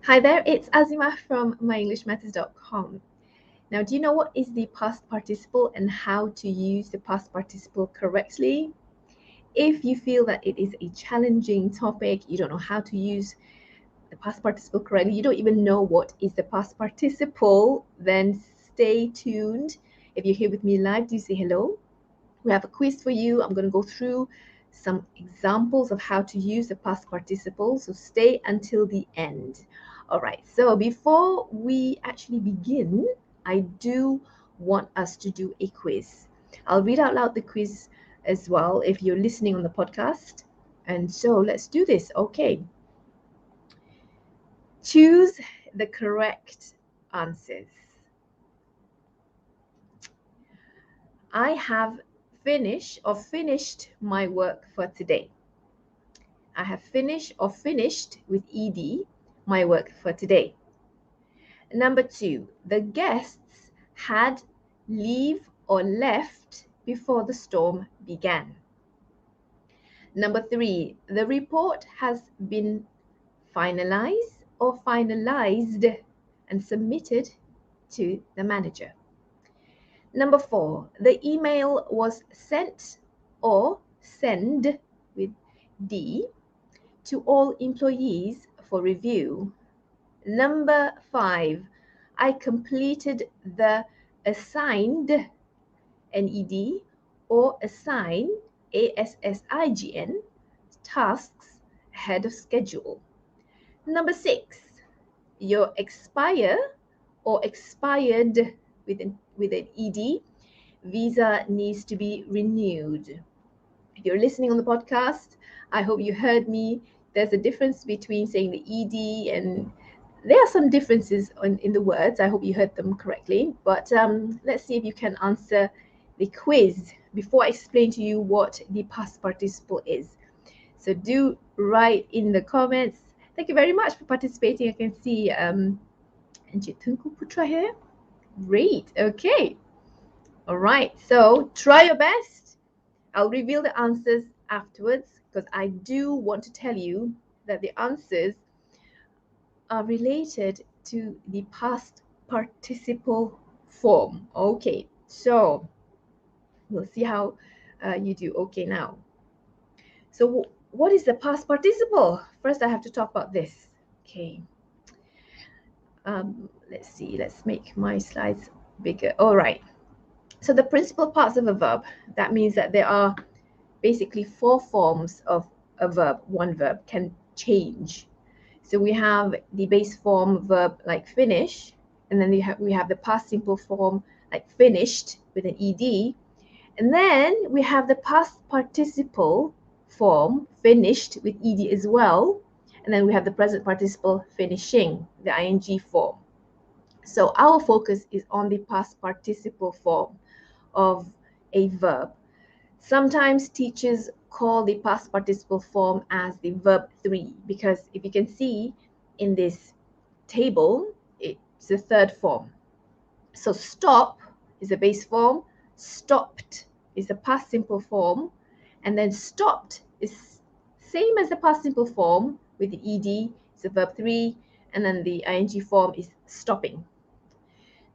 Hi there, it's Azima from myenglishmatters.com. Now, do you know what is the past participle and how to use the past participle correctly? If you feel that it is a challenging topic, you don't know how to use the past participle correctly, you don't even know what is the past participle, then stay tuned. If you're here with me live, do say hello. We have a quiz for you. I'm going to go through some examples of how to use the past participle, so stay until the end. All right, so before we actually begin, I do want us to do a quiz. I'll read out loud the quiz as well if you're listening on the podcast. And so let's do this. Okay. Choose the correct answers. I have finished my work for today. I have finished with ed my work for today. Number 2, the guests had leave or left before the storm began. Number 3, the report has been finalized or finalized and submitted to the manager. Number 4, the email was sent or send with D to all employees for review. Number 5, I completed the assigned NED or assign ASSIGN tasks ahead of schedule. Number 6, your expire or expired with an ED visa needs to be renewed. If you're listening on the podcast, I hope you heard me. There's a difference between saying the ED, and there are some differences in the words. I hope you heard them correctly. But let's see if you can answer the quiz before I explain to you what the past participle is. So do write in the comments. Thank you very much for participating. I can see Encik Tengku Putra here. Great. Okay. All right. So try your best. I'll reveal the answers afterwards because I do want to tell you that the answers are related to the past participle form. Okay, so we'll see how you do. Okay, now. So what is the past participle? First, I have to talk about this. Okay. Let's see. Let's make my slides bigger. All right. So the principal parts of a verb, that means that there are basically 4 forms of a verb. One verb can change. So we have the base form verb like finish, and then we have the past simple form like finished with an ed, and then we have the past participle form finished with ed as well, and then we have the present participle finishing, the ing form. So our focus is on the past participle form of a verb. Sometimes teachers call the past participle form as the verb 3 because if you can see in this table, it's the third form. So stop is the base form, stopped is the past simple form, and then stopped is same as the past simple form with the ed, it's the verb 3, and then the ing form is stopping.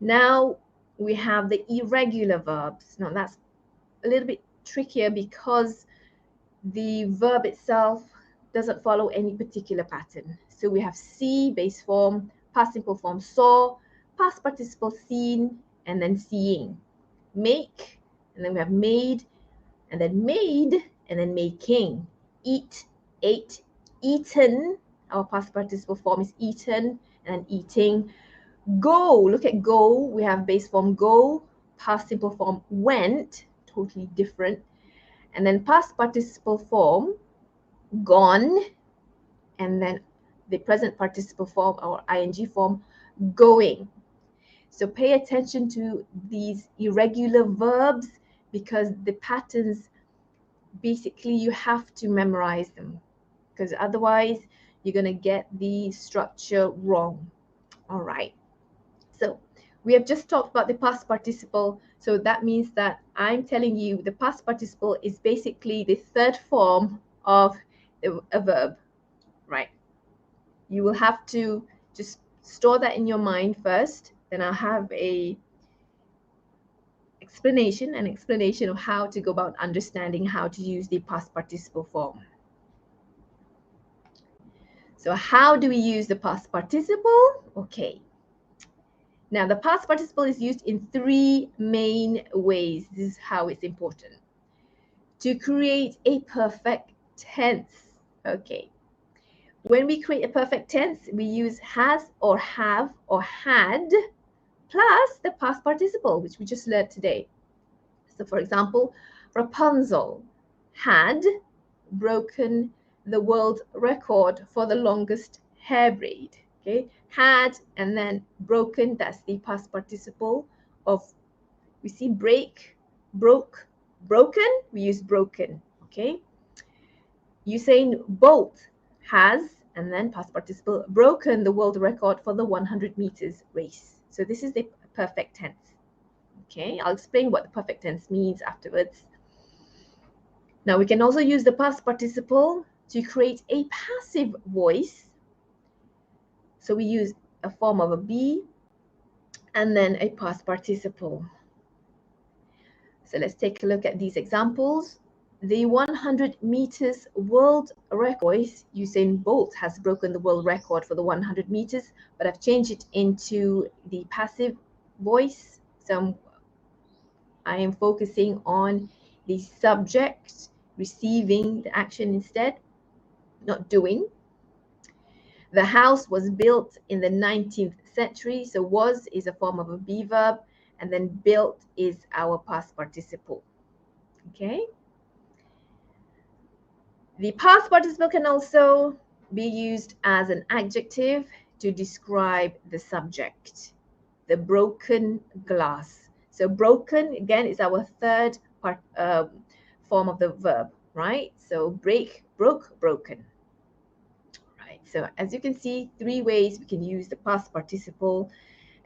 Now we have the irregular verbs. Now that's a little bit trickier because the verb itself doesn't follow any particular pattern. So we have see, base form, past simple form saw, past participle seen, and then seeing. Make, and then we have made, and then making. Eat, ate, eaten. Our past participle form is eaten, and then eating. Go, look at go. We have base form go, past simple form went, totally different. And then past participle form, gone, and then the present participle form or ing form, going. So pay attention to these irregular verbs because the patterns, basically you have to memorize them because otherwise you're going to get the structure wrong. All right. So we have just talked about the past participle. So that means that I'm telling you the past participle is basically the third form of a verb, right? You will have to just store that in your mind first. Then I'll have an explanation of how to go about understanding how to use the past participle form. So how do we use the past participle? Okay. Now, the past participle is used in 3 main ways. This is how it's important. To create a perfect tense. Okay. When we create a perfect tense, we use has or have or had plus the past participle, which we just learned today. So, for example, Rapunzel had broken the world record for the longest hair braid. Okay, had and then broken, that's the past participle of, we see break, broke, broken, we use broken. Okay, Usain Bolt has, and then past participle, broken the world record for the 100 meters race. So this is the perfect tense. Okay, I'll explain what the perfect tense means afterwards. Now we can also use the past participle to create a passive voice. So we use a form of a be and then a past participle. So let's take a look at these examples. The 100 meters world record, Usain Bolt has broken the world record for the 100 meters, but I've changed it into the passive voice. So I am focusing on the subject receiving the action instead, not doing. The house was built in the 19th century. So was is a form of a be verb, and then built is our past participle. Okay. The past participle can also be used as an adjective to describe the subject. The broken glass. So broken, again, is our third form of the verb, right? So break, broke, broken. Right. So as you can see, 3 ways we can use the past participle,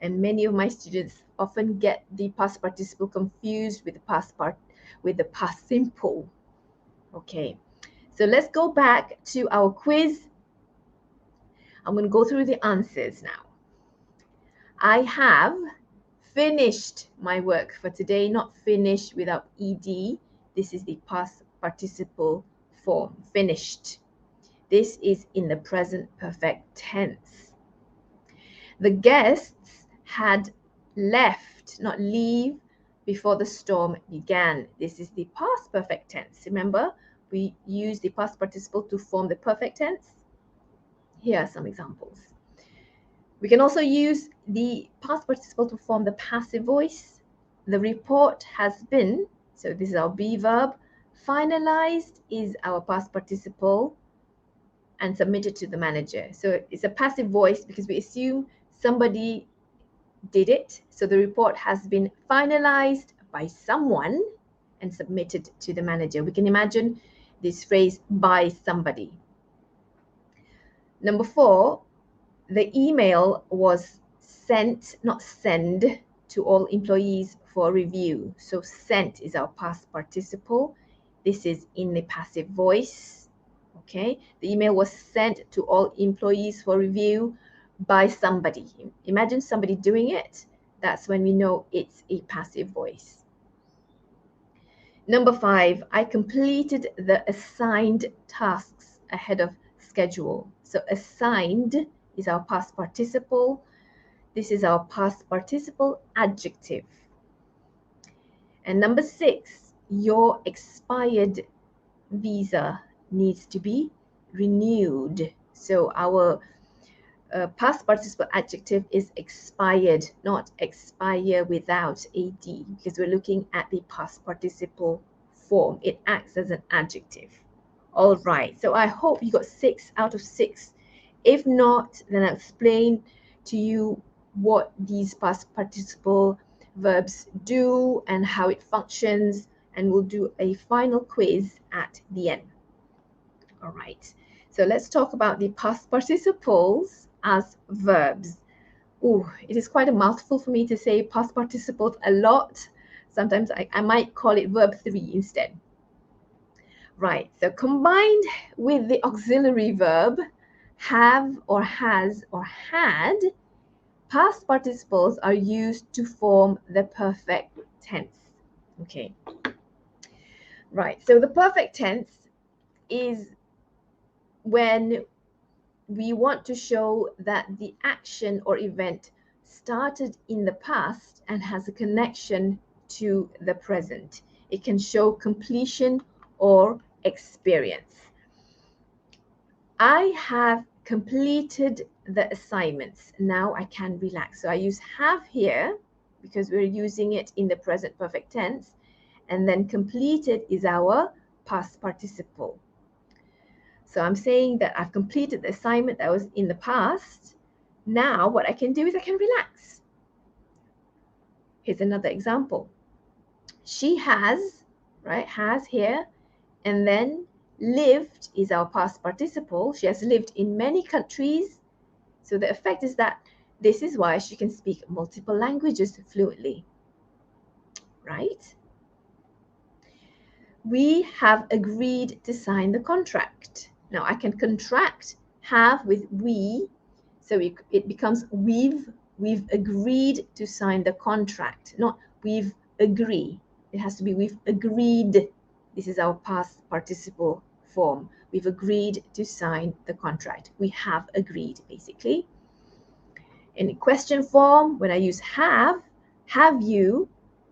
and many of my students often get the past participle confused with the past simple. Okay. So let's go back to our quiz. I'm going to go through the answers now. I have finished my work for today, not finished without ed. This is the past participle form, finished. This is in the present perfect tense. The guests had left, not leave, before the storm began. This is the past perfect tense. Remember, we use the past participle to form the perfect tense. Here are some examples. We can also use the past participle to form the passive voice. The report has been, so this is our be verb. Finalized is our past participle and submitted to the manager. So it's a passive voice because we assume somebody did it. So the report has been finalized by someone and submitted to the manager. We can imagine this phrase, by somebody. Number 4, the email was sent, not send, to all employees for review. So sent is our past participle. This is in the passive voice. Okay, the email was sent to all employees for review by somebody. Imagine somebody doing it. That's when we know it's a passive voice. Number 5, I completed the assigned tasks ahead of schedule. So assigned is our past participle. This is our past participle adjective. And number 6, your expired visa needs to be renewed. So our past participle adjective is expired, not expire without AD, because we're looking at the past participle form. It acts as an adjective. All right, so I hope you got 6 out of 6. If not, then I'll explain to you what these past participle verbs do and how it functions, and we'll do a final quiz at the end. All right, so let's talk about the past participles as verbs. Ooh, it is quite a mouthful for me to say past participles a lot. Sometimes I might call it verb 3 instead. Right, so combined with the auxiliary verb, have or has or had, past participles are used to form the perfect tense. Okay. Right. So the perfect tense is when we want to show that the action or event started in the past and has a connection to the present. It can show completion or experience. I have completed the assignments. Now I can relax. So I use have here because we're using it in the present perfect tense. And then completed is our past participle. So I'm saying that I've completed the assignment that was in the past. Now what I can do is I can relax. Here's another example. She has, right, has here, and then lived is our past participle. She has lived in many countries. So the effect is that this is why she can speak multiple languages fluently, right? We have agreed to sign the contract. Now I can contract have with we, so it becomes we've agreed to sign the contract, not we've agreed. It has to be we've agreed. This is our past participle form. We've agreed to sign the contract. We have agreed, basically. In question form, when I use have you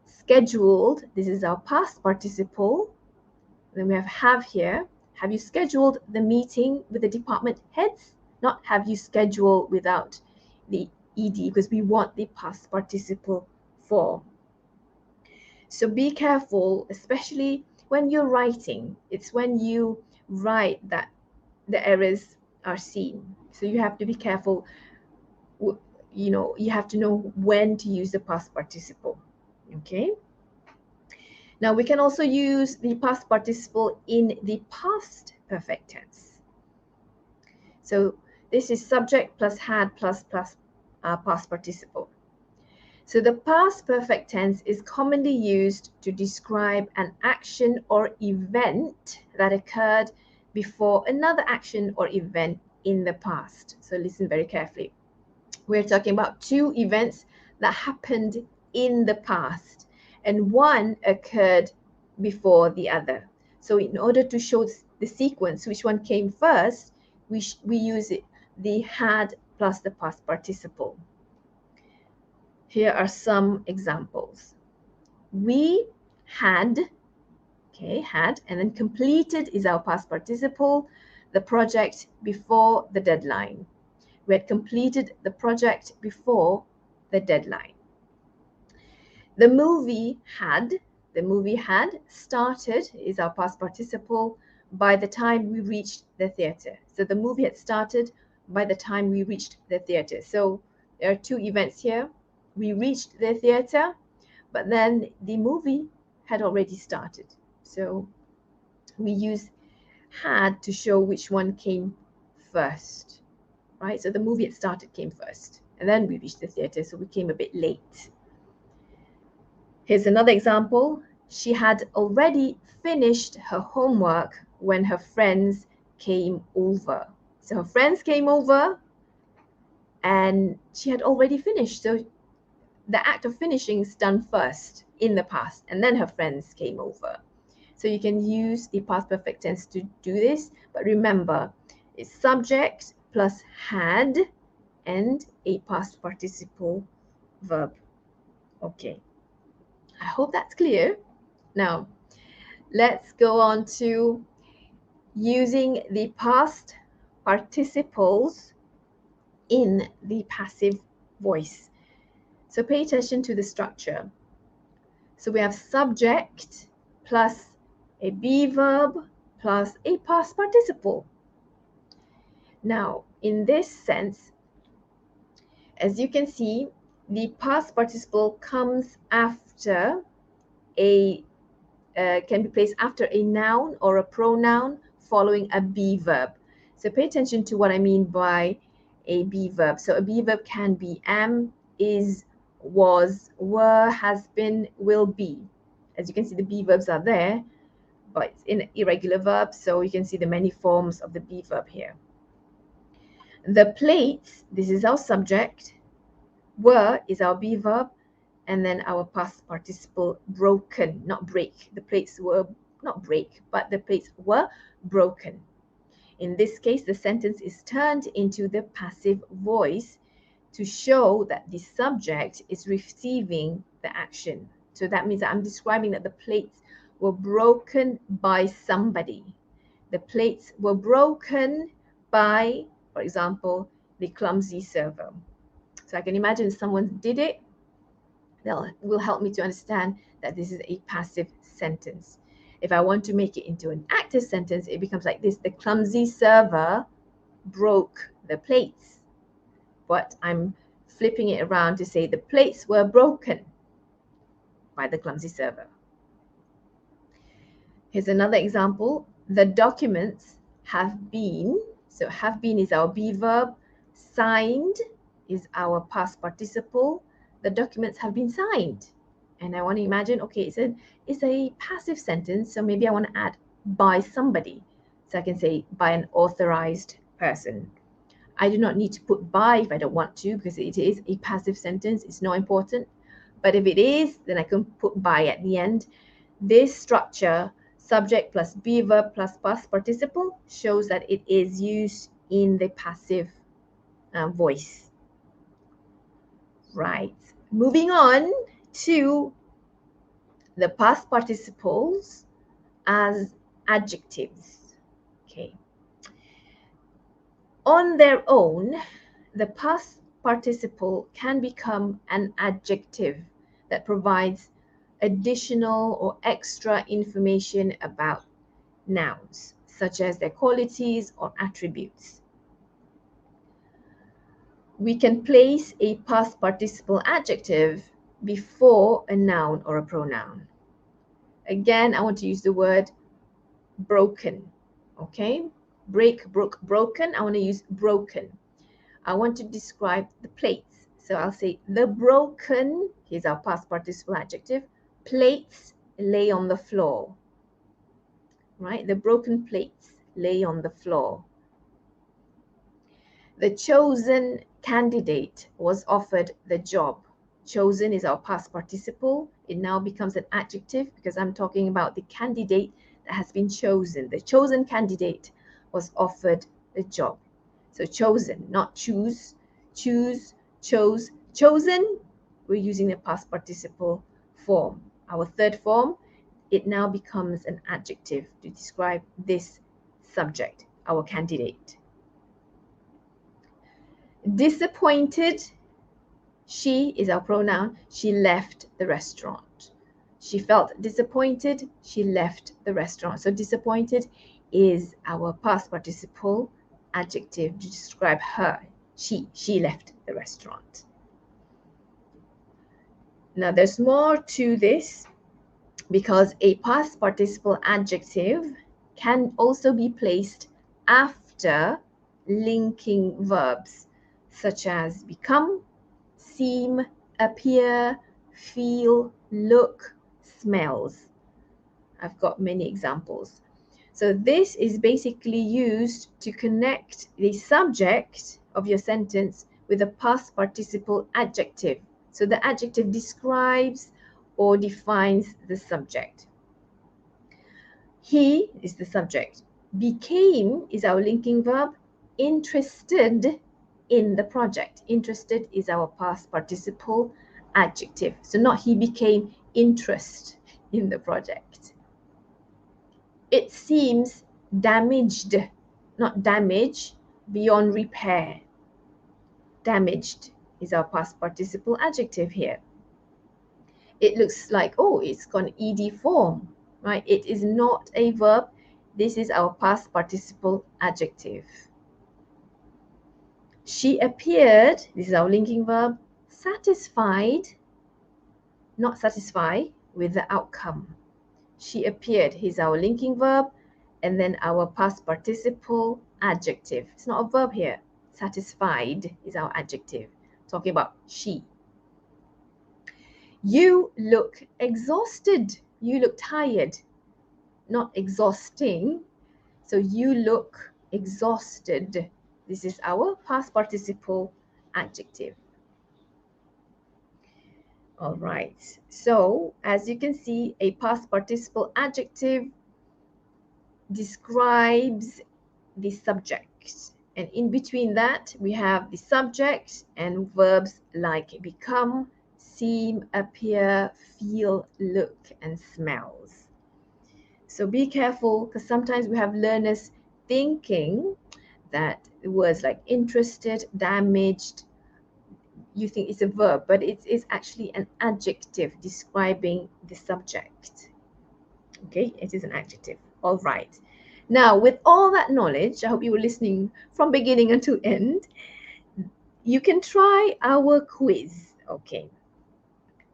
scheduled? This is our past participle. Then we have here. Have you scheduled the meeting with the department heads? Not have you scheduled without the ed, because we want the past participle form. So be careful, especially when you're writing. It's when you write that the errors are seen. So you have to be careful. You know, you have to know when to use the past participle. Okay. Now we can also use the past participle in the past perfect tense. So this is subject plus had plus past participle. So the past perfect tense is commonly used to describe an action or event that occurred before another action or event in the past. So listen very carefully. We're talking about two events that happened in the past, and one occurred before the other. So in order to show the sequence, which one came first, we use it, the had plus the past participle. Here are some examples. We had, okay, had, and then completed is our past participle, the project before the deadline. We had completed the project before the deadline. The movie had started is our past participle by the time we reached the theater. So the movie had started by the time we reached the theater. So there are two events here. We reached the theater, but then the movie had already started. So we use had to show which one came first. Right, so the movie had started came first, and then we reached the theater, so we came a bit late. Here's another example. She had already finished her homework when her friends came over. So her friends came over and she had already finished. So the act of finishing is done first in the past, and then her friends came over. So you can use the past perfect tense to do this, but remember, it's subject plus had and a past participle verb. Okay, I hope that's clear. Now, let's go on to using the past participles in the passive voice. So pay attention to the structure. So we have subject plus a be verb plus a past participle. Now, in this sense, as you can see, the past participle comes after can be placed after a noun or a pronoun following a be verb. So pay attention to what I mean by a be verb. So a be verb can be am, is, was, were, has been, will be. As you can see, the be verbs are there, but it's in irregular verbs, so you can see the many forms of the be verb here. The plates, this is our subject. Were is our be verb. And then our past participle broken, not break. The plates were not break, but the plates were broken. In this case, the sentence is turned into the passive voice to show that the subject is receiving the action. So that means that I'm describing that the plates were broken by somebody. The plates were broken by, for example, the clumsy server. So I can imagine someone did it. That will help me to understand that this is a passive sentence. If I want to make it into an active sentence, it becomes like this. The clumsy server broke the plates. But I'm flipping it around to say the plates were broken by the clumsy server. Here's another example. The documents have been, so have been is our be verb, signed is our past participle. The documents have been signed. And I want to imagine, okay, it's a passive sentence, so maybe I want to add by somebody. So I can say by an authorized person. I do not need to put by if I don't want to, because it is a passive sentence. It's not important. But if it is, then I can put by at the end. This structure, subject plus be verb plus past participle, shows that it is used in the passive voice. Right. Moving on to the past participles as adjectives. Okay. On their own, the past participle can become an adjective that provides additional or extra information about nouns, such as their qualities or attributes. We can place a past participle adjective before a noun or a pronoun. Again, I want to use the word broken. Okay? Break, broke, broken. I want to use broken. I want to describe the plates. So I'll say the broken, here's our past participle adjective, plates lay on the floor. Right? The broken plates lay on the floor. The chosen candidate was offered the job. Chosen is our past participle. It now becomes an adjective because I'm talking about the candidate that has been chosen. The chosen candidate was offered the job. So chosen, not choose, choose, chose, chosen. We're using the past participle form. Our third form, it now becomes an adjective to describe this subject, our candidate. Disappointed, she is our pronoun. She left the restaurant. She felt disappointed. She left the restaurant. So disappointed is our past participle adjective to describe her. She left the restaurant. Now there's more to this because a past participle adjective can also be placed after linking verbs such as become, seem, appear, feel, look, smells. I've got many examples. So this is basically used to connect the subject of your sentence with a past participle adjective. So the adjective describes or defines the subject. He is the subject. Became is our linking verb. Interested in the project. Interested is our past participle adjective. So not he became interest in the project. It seems damaged, not damage, beyond repair. Damaged is our past participle adjective here. It looks like, oh, it's got ed form, right? It is not a verb. This is our past participle adjective. She appeared, this is our linking verb, satisfied, not satisfy with the outcome. She appeared, here's our linking verb, and then our past participle adjective. It's not a verb here. Satisfied is our adjective. Talking about she. You look exhausted. You look tired. Not exhausting. So you look exhausted. This is our past participle adjective. All right. So as you can see, a past participle adjective describes the subject. And in between that, we have the subject and verbs like become, seem, appear, feel, look, and smells. So be careful, because sometimes we have learners thinking that words like interested, damaged, you think it's a verb, but it's actually an adjective describing the subject. Okay, it is an adjective. All right. Now, with all that knowledge, I hope you were listening from beginning until end. You can try our quiz. Okay.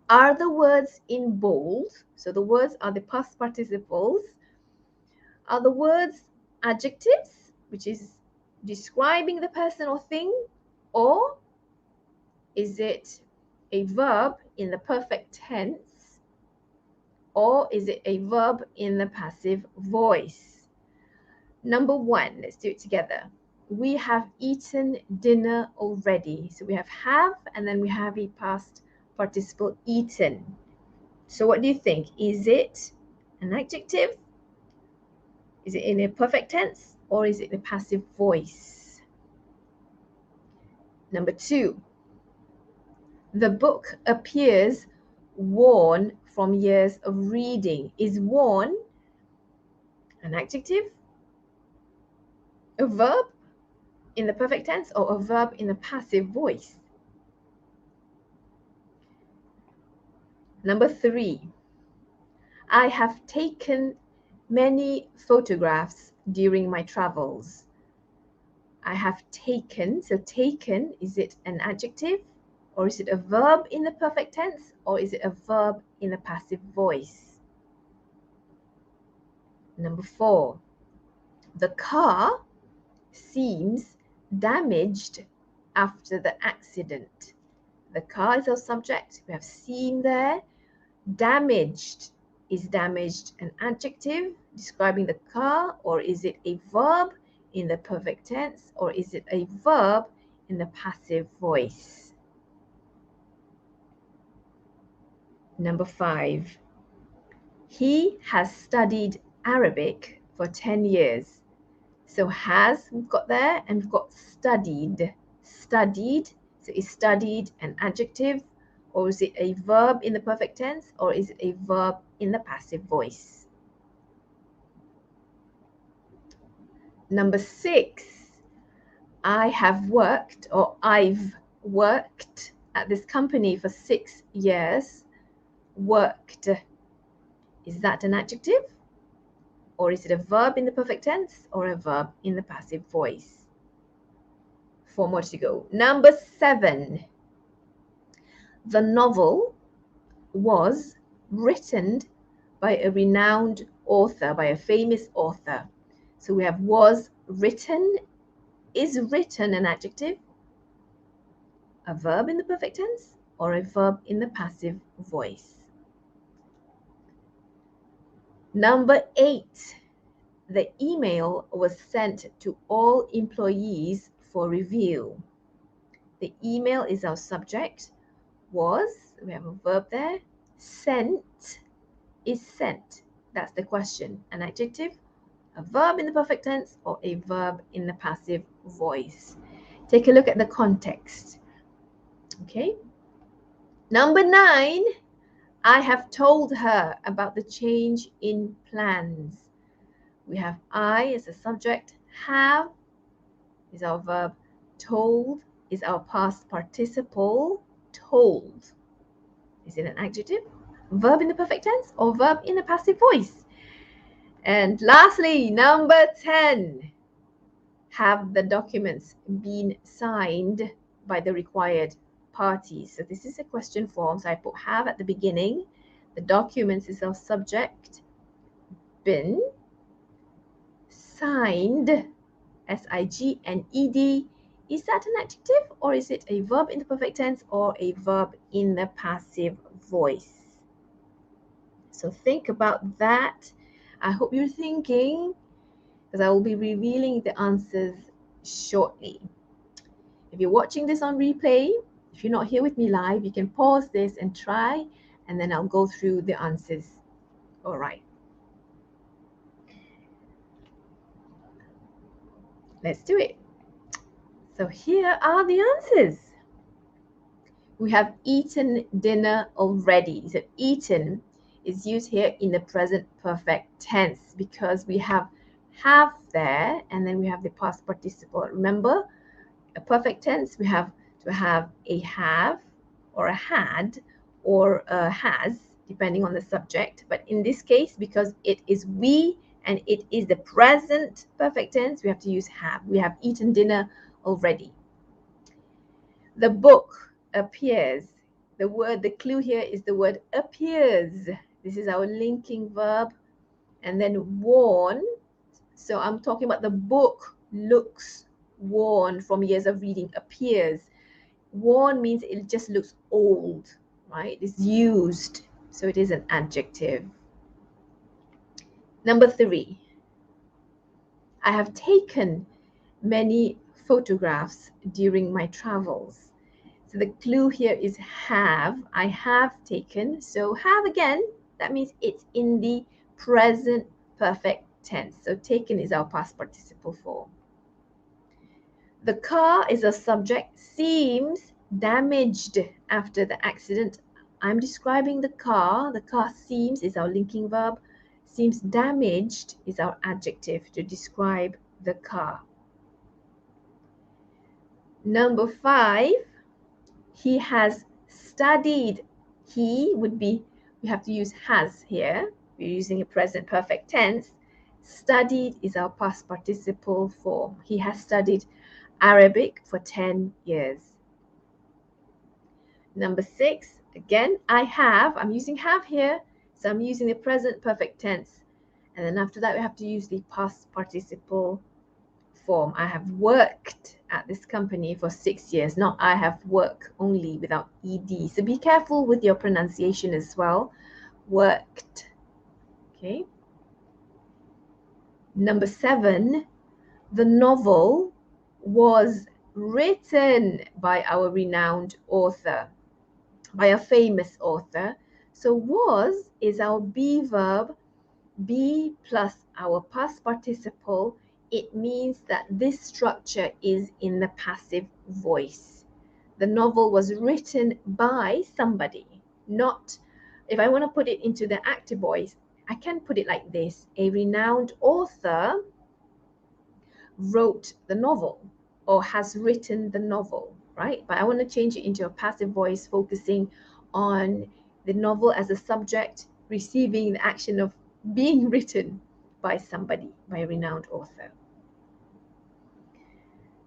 Are the words in bold? So the words are the past participles. Are the words adjectives, which is describing the person or thing, or is it a verb in the perfect tense, or is it a verb in the passive voice? Number one, let's do it together. We have eaten dinner already. So we have, and then we have a past participle eaten. So what do you think? Is it an adjective? Is it in a perfect tense, or is it a passive voice? Number two, the book appears worn from years of reading. Is worn an adjective, a verb in the perfect tense, or a verb in the passive voice? Number three, I have taken many photographs during my travels. I have taken, so taken, is it an adjective, or is it a verb in the perfect tense, or is it a verb in the passive voice? Number four, the car seems damaged after the accident. The car is our subject. We have seen there. Damaged, is damaged an adjective describing the car, or is it a verb in the perfect tense, or is it a verb in the passive voice? Number five, he has studied Arabic for 10 years. So has, we've got there, and we've got studied. Studied, so is studied an adjective, or is it a verb in the perfect tense, or is it a verb in the passive voice? Number six, I have worked, or I've worked at this company for 6 years. Worked, is that an adjective? Or is it a verb in the perfect tense, or a verb in the passive voice? 4 more to go. Number seven, the novel was written by a renowned author, by a famous author. So we have was written. Is written an adjective, a verb in the perfect tense, or a verb in the passive voice? Number eight, the email was sent to all employees for review. The email is our subject. Was, we have a verb there. Sent, is sent. That's the question. An adjective, a verb in the perfect tense, or a verb in the passive voice? Take a look at the context. Okay. Number nine, I have told her about the change in plans. We have I as a subject, have is our verb, told is our past participle, told. Is it an adjective, verb in the perfect tense, or verb in the passive voice? And lastly, number 10, have the documents been signed by the required parties? So this is a question form, so I put have at the beginning. The documents is our subject, been, signed, S-I-G-N-E-D, is that an adjective, or is it a verb in the perfect tense, or a verb in the passive voice? So think about that. I hope you're thinking, because I will be revealing the answers shortly. If you're watching this on replay, if you're not here with me live, you can pause this and try, and then I'll go through the answers. All right. Let's do it. So here are the answers. We have eaten dinner already. So eaten is used here in the present perfect tense because we have there, and then we have the past participle. Remember, a perfect tense, we have to have a have or a had or a has, depending on the subject. But in this case, because it is we and it is the present perfect tense, we have to use have. We have eaten dinner already. The book appears. The clue here is the word appears. This is our linking verb. And then worn. So I'm talking about the book looks worn from years of reading, appears. Worn means it just looks old, right? It's used. So it is an adjective. Number 3. I have taken many photographs during my travels. So the clue here is have. I have taken. So have again, that means it's in the present perfect tense. So taken is our past participle form. The car is a subject, seems damaged after the accident. I'm describing the car. The car seems is our linking verb. Seems damaged is our adjective to describe the car. Number 5. He has studied. He would be, we have to use has here. We're using a present perfect tense. Studied is our past participle form. He has studied Arabic for 10 years. Number 6, again, I'm using have here. So I'm using the present perfect tense. And then after that, we have to use the past participle form. I have worked at this company for 6 years. Not I have worked only without ed. So be careful with your pronunciation as well. Worked. Okay. Number 7, the novel was written by our renowned author, by a famous author. So was is our be verb, be plus our past participle. It means that this structure is in the passive voice. The novel was written by somebody, not, if I want to put it into the active voice, I can put it like this. A renowned author wrote the novel or has written the novel, right? But I want to change it into a passive voice, focusing on the novel as a subject, receiving the action of being written by somebody, by a renowned author.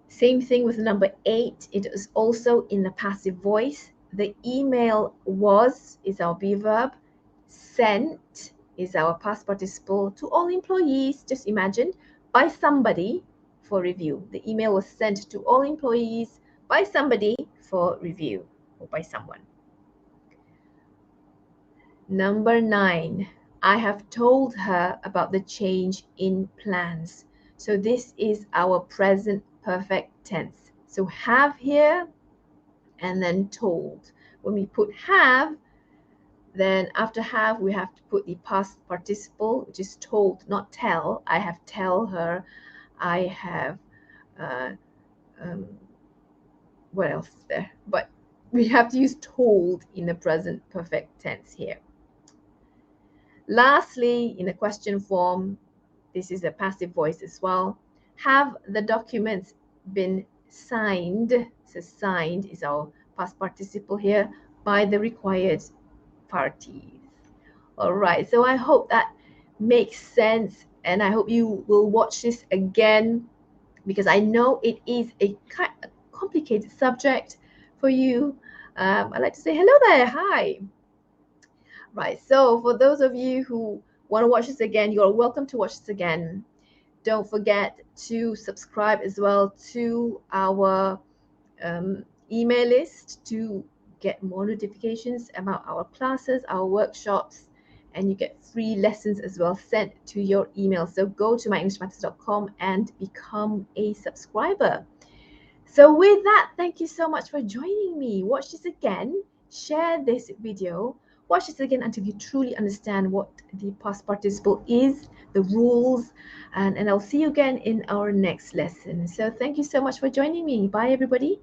Same thing with number 8. It is also in the passive voice. The email is our be verb. Sent is our past participle to all employees. Just imagine, by somebody for review. The email was sent to all employees by somebody for review, or by someone. Number 9. I have told her about the change in plans. So this is our present perfect tense. So have here and then told. When we put have, then after have, we have to put the past participle, which is told, not tell. I have tell her. I have, what else is there? But we have to use told in the present perfect tense here. Lastly, in the question form, this is a passive voice as well. Have the documents been signed? So signed is our past participle here, by the required parties. All right, so I hope that makes sense, and I hope you will watch this again, because I know it is a complicated subject for you. I'd like to say hello there. Hi. Right, so for those of you who want to watch this again, you're welcome to watch this again. Don't forget to subscribe as well to our email list to get more notifications about our classes, our workshops, and you get free lessons as well sent to your email. So go to myenglishmatters.com and become a subscriber. So with that, thank you so much for joining me. Watch this again, share this video, watch this again until you truly understand what the past participle is, the rules, and I'll see you again in our next lesson. So thank you so much for joining me. Bye, everybody.